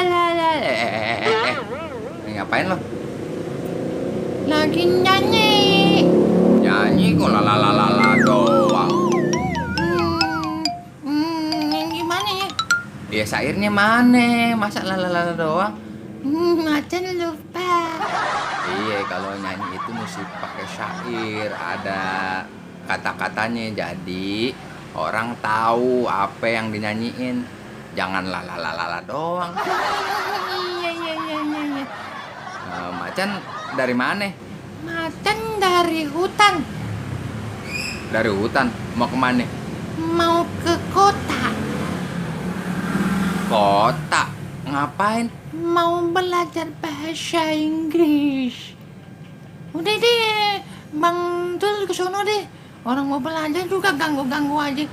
la la. Ngapain lo? Lagi nyanyi. Nyanyi kok la la la la la doang. Yang gimana ya? Ya syairnya mana? Masa la la la la doang? Macan lupa. Iya, kalau nyanyi itu mesti pakai syair, ada kata-katanya. Jadi orang tahu apa yang dinyanyiin. Jangan la la la la la doang. Iya. Macan dari mana? Macan dari hutan. Dari hutan. Mau kemana? Mau ke kota. Kota. Ngapain? Mau belajar bahasa Inggris. Udah deh, Bang Dul kesono deh. Orang mau belajar juga ganggu-ganggu aja.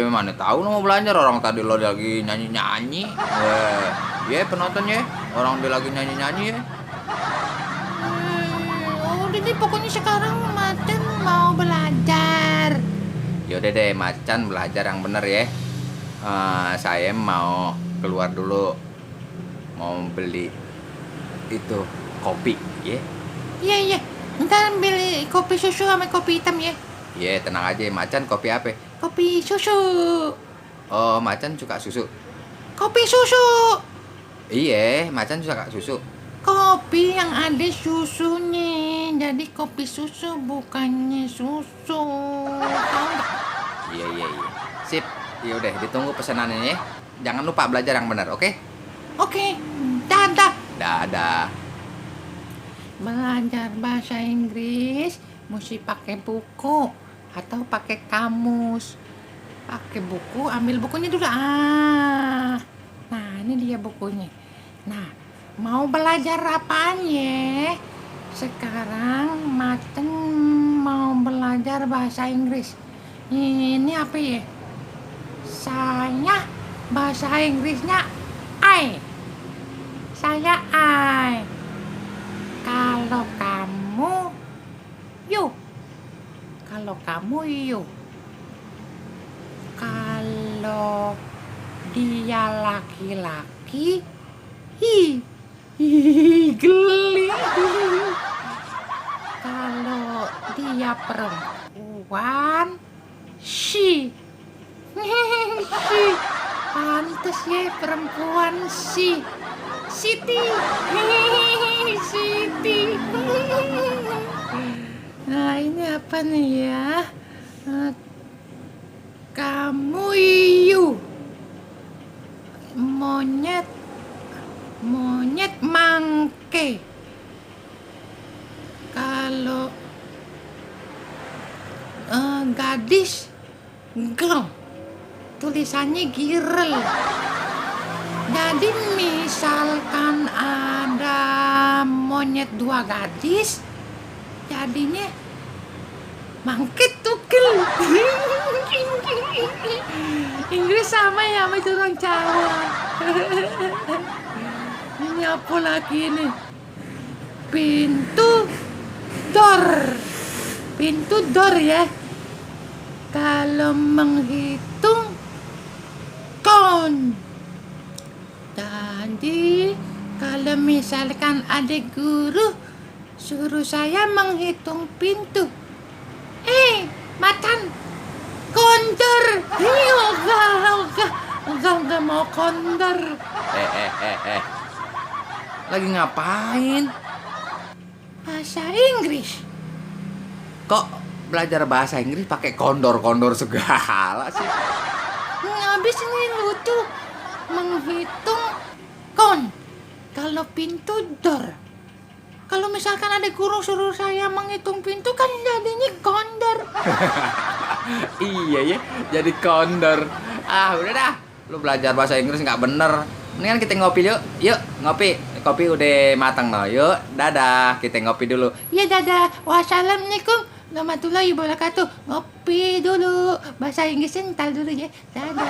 Mana tahu lo mau belajar, orang tadi lo lagi nyanyi-nyanyi. Penonton ya. Orang dia lagi nyanyi-nyanyi ya. Udah deh, pokoknya sekarang Macan mau belajar. Yaudah deh, Macan belajar yang bener ya. Saya mau keluar dulu, mau beli itu kopi ya. Iya. Ntar beli kopi susu sama kopi hitam ya. Iya, tenang aja. Macan kopi apa? Kopi susu. Oh, Macan suka susu. Kopi susu. Iya, Macan suka susu. Kopi yang ada susunya. Jadi kopi susu bukannya susu. Tahu nggak? Iya. Sip. Ya udah, ditunggu pesanannya ya. Jangan lupa belajar yang benar, oke? Oke. Dadah. Dadah. Belajar bahasa Inggris mesti pakai buku atau pakai kamus. Pakai buku, ambil bukunya dulu. Nah, ini dia bukunya. Nah, mau belajar apaan ya? Sekarang Macan mau belajar bahasa Inggris. Ini apa ya? Saya bahasa Inggrisnya I. Saya I. Kalau kamu you. Kalau kamu you. Kalau dia laki-laki hi. Geli. Kalau dia perempuan she. Si. Pantes ya perempuan si. Siti. Siti. Nah, ini apa nih ya? Kamu iu. Monyet mangke. Kalau gadis girl. Tulisannya girl. Jadi misalkan ada monyet dua gadis, jadinya mangket tukel. Inggris sama ya sama itu orang Jawa. Ini apa lagi nih? Pintu door ya. Kalau menghitung count. Jadi kalau misalkan ada guru suruh saya menghitung pintu, Macan kondor. Enggak mau kondor. Lagi ngapain? Bahasa Inggris. Kok belajar bahasa Inggris pakai kondor segala sih? Habis ini lucu. Menghitung kon. Kalau pintu door. Kalau misalkan ada guru suruh saya menghitung pintu kan jadinya kondor. Iya ya, jadi kondor. Udah dah. Lu belajar bahasa Inggris nggak bener. Mendingan kita ngopi yuk. Yuk, ngopi. Kopi udah matang loh. Yuk, dadah. Kita ngopi dulu. Ya dadah. Wassalamualaikum warahmatullahi wabarakatuh. Ngopi dulu. Bahasa Inggrisnya ntar dulu ya. Dadah.